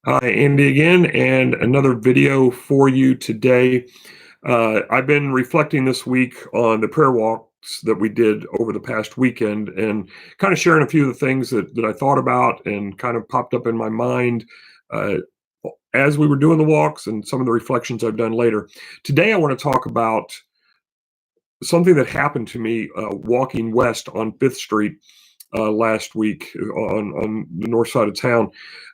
Hi, Andy again, and another video for you today. I've been reflecting this week on the prayer walks that we did over the past weekend and kind of sharing a few of the things that I thought about and kind of popped up in my mind uh, as we were doing the walks and some of the reflections I've done later. Today, I want to talk about something that happened to me walking west on Fifth Street last week on the north side of town.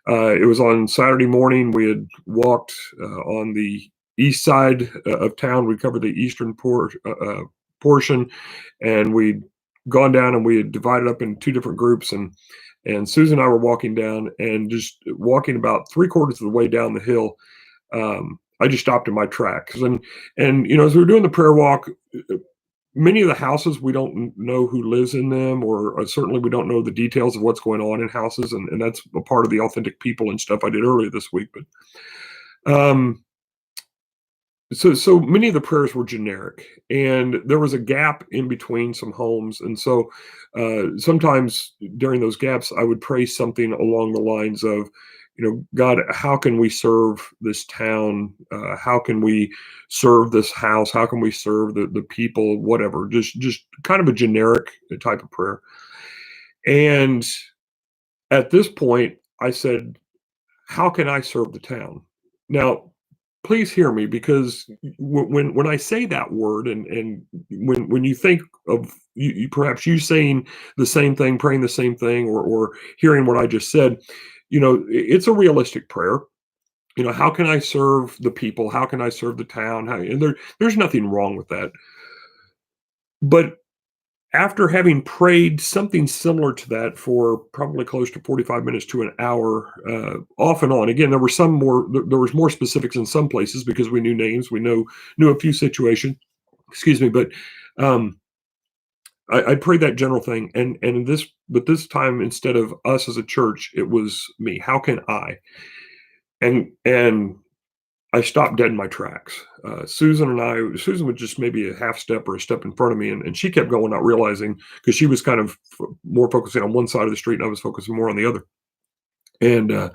It was on Saturday morning. We had walked on the east side of town. We covered the eastern portion, and we'd gone down and we had divided up in two different groups. And Susan and I were walking down, and just walking about three quarters of the way down the hill. I just stopped in my tracks, and as we were doing the prayer walk, many of the houses we don't know who lives in them, or certainly we don't know the details of what's going on in houses, and that's a part of the authentic people and stuff I did earlier this week. But so many of the prayers were generic, and there was a gap in between some homes, and so sometimes during those gaps I would pray something along the lines of, God, how can we serve this town? How can we serve this house? How can we serve the people? Whatever, just kind of a generic type of prayer. And at this point, I said, how can I serve the town? Now, please hear me, because when I say that word, and when you think of perhaps you saying the same thing, praying the same thing, or hearing what I just said, it's a realistic prayer. How can I serve the people? How can I serve the town? And there's nothing wrong with that. But after having prayed something similar to that for probably close to 45 minutes to an hour, off and on. Again, there was more specifics in some places because we knew names, we knew a few situations. Excuse me, but um, I prayed that general thing, but this time, instead of us as a church, it was me. How can I? And I stopped dead in my tracks. Susan was just maybe a half step or a step in front of me, and she kept going, not realizing, because she was kind of more focusing on one side of the street, and I was focusing more on the other. And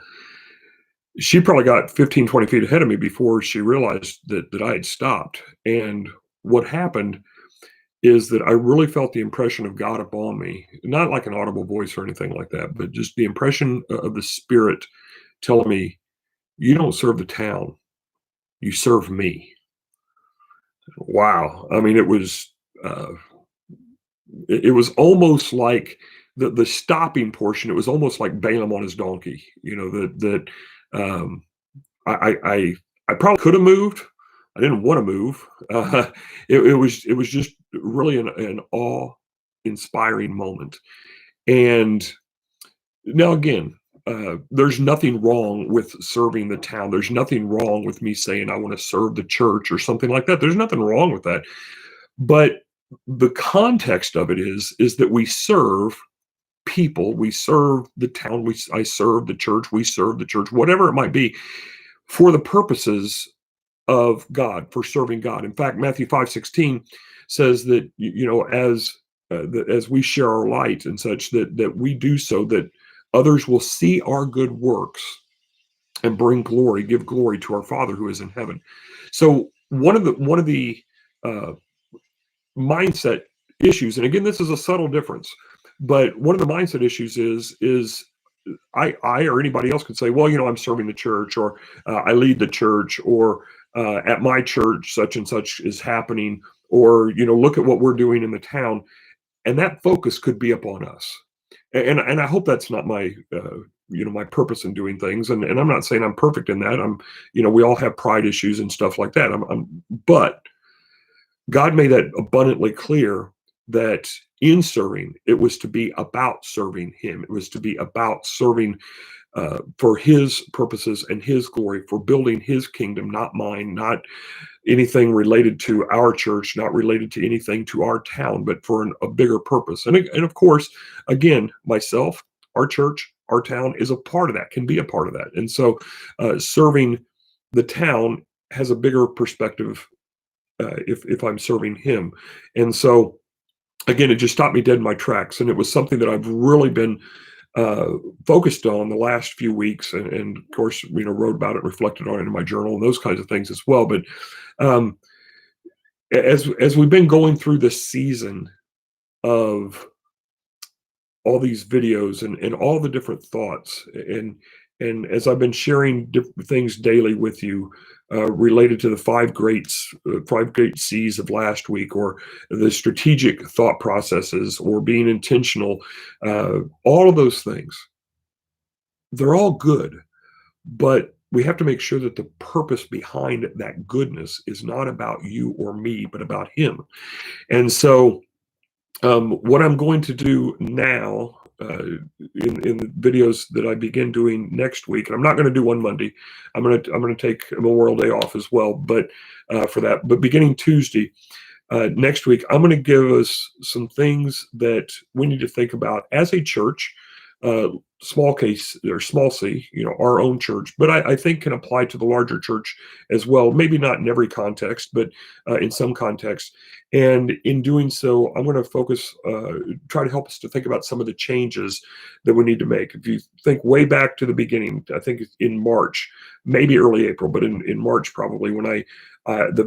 she probably got 15, 20 feet ahead of me before she realized that I had stopped. And what happened is that I really felt the impression of God upon me, not like an audible voice or anything like that, but just the impression of the Spirit telling me, "You don't serve the town, you serve me." Wow. I mean, uh, it was almost like the stopping portion. It was almost like Balaam on his donkey. Um, I probably could have moved. I didn't want to move. It was just really an awe-inspiring moment. And now again, there's nothing wrong with serving the town. There's nothing wrong with me saying I want to serve the church or something like that. There's nothing wrong with that. But the context of it is that we serve people, we serve the town, I serve the church, we serve the church, whatever it might be, for the purposes of God, for serving God. In fact, Matthew 5:16 says that, as we share our light and such, that we do so that others will see our good works and give glory to our Father who is in heaven. So one of the uh, mindset issues, and again, this is a subtle difference, but one of the mindset issues is I or anybody else could say, well, I'm serving the church, or I lead the church, or at my church such and such is happening, or look at what we're doing in the town, and that focus could be upon us. And I hope that's not my my purpose in doing things, and I'm not saying I'm perfect in that. We all have pride issues and stuff like that. But God made that abundantly clear that in serving, it was to be about serving Him. It was to be about serving for His purposes and His glory, for building His kingdom, not mine, not anything related to our church, not related to anything to our town, but for a bigger purpose. And of course, again, myself, our church, our town is a part of that, can be a part of that. And so serving the town has a bigger perspective if I'm serving Him. And so again, it just stopped me dead in my tracks, and it was something that I've really been uh, focused on the last few weeks, and of course, wrote about it, reflected on it in my journal, and those kinds of things as well. But um, as we've been going through this season of all these videos and all the different thoughts, and as I've been sharing different things daily with you, related to the five great C's of last week, or the strategic thought processes, or being intentional, all of those things, they're all good, but we have to make sure that the purpose behind that goodness is not about you or me, but about Him. And so, what I'm going to do now, in the videos that I begin doing next week, and I'm not going to do one Monday. I'm going to take Memorial Day off as well, but for that. But beginning Tuesday next week, I'm going to give us some things that we need to think about as a church, uh, small case or small c, our own church, but I think can apply to the larger church as well. Maybe not in every context, but in some context. And in doing so, I'm going to try to help us to think about some of the changes that we need to make. If you think way back to the beginning, I think it's in March, maybe early April, but in March probably, when the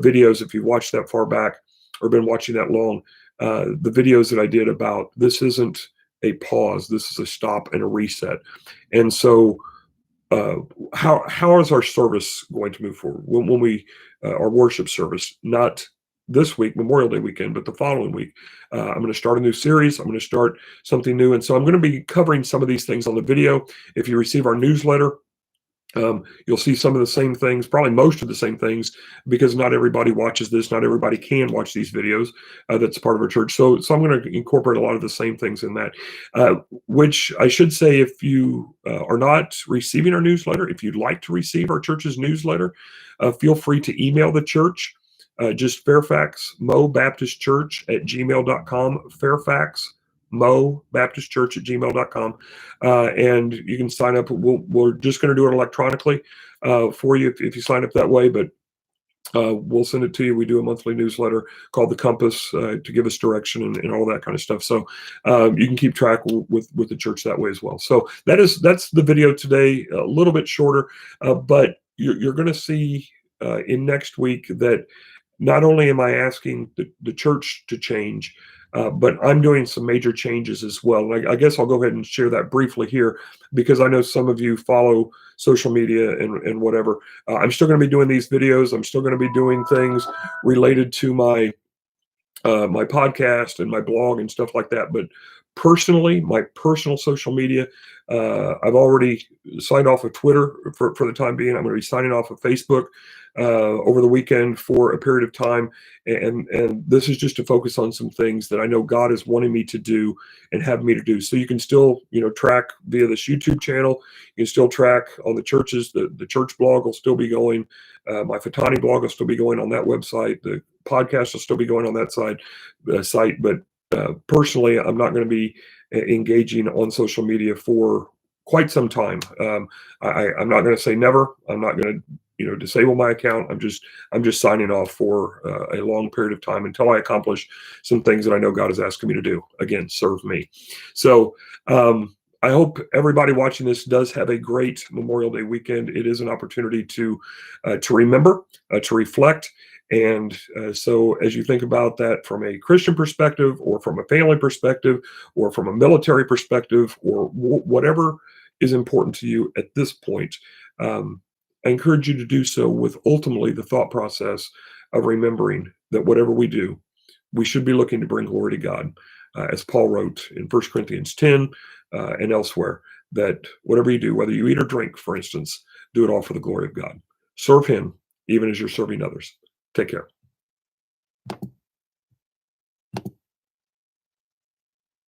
videos, if you watched that far back or been watching that long, the videos that I did about this isn't a pause, this is a stop and a reset. And so, uh, how is our service going to move forward when we our worship service, not this week, Memorial Day weekend, but the following week? I'm going to start a new series. I'm going to start something new, and so I'm going to be covering some of these things on the video. If you receive our newsletter, you'll see some of the same things, probably most of the same things, because not everybody watches this. Not everybody can watch these videos. That's part of our church. So I'm going to incorporate a lot of the same things in that. Which I should say, if you are not receiving our newsletter, if you'd like to receive our church's newsletter, feel free to email the church. Just fairfaxmobaptistchurch at gmail.com. fairfaxmobaptistchurch at gmail.com. And you can sign up. We're just going to do it electronically for you if you sign up that way, but we'll send it to you. We do a monthly newsletter called The Compass to give us direction and all that kind of stuff. So you can keep track with the church that way as well. So that's the video today, a little bit shorter, but you're going to see in next week that not only am I asking the church to change, but I'm doing some major changes as well. I guess I'll go ahead and share that briefly here, because I know some of you follow social media and whatever. I'm still going to be doing these videos. I'm still going to be doing things related to my podcast and my blog and stuff like that. But personally, my personal social media, I've already signed off of Twitter for the time being. I'm going to be signing off of Facebook over the weekend for a period of time. And this is just to focus on some things that I know God is wanting me to do and have me to do. So you can still, track via this YouTube channel. You can still track on the churches. The church blog will still be going. My Fatani blog will still be going on that website. The podcast will still be going on that site. But personally, I'm not going to be engaging on social media for quite some time. I'm not going to say never. I'm not going to disable my account. I'm just signing off for a long period of time until I accomplish some things that I know God is asking me to do. Again, serve me. So I hope everybody watching this does have a great Memorial Day weekend. It is an opportunity to remember, to reflect. And so as you think about that from a Christian perspective, or from a family perspective, or from a military perspective, or whatever is important to you at this point, I encourage you to do so with ultimately the thought process of remembering that whatever we do, we should be looking to bring glory to God. As Paul wrote in 1 Corinthians 10 and elsewhere, that whatever you do, whether you eat or drink, for instance, do it all for the glory of God. Serve Him even as you're serving others. Take care.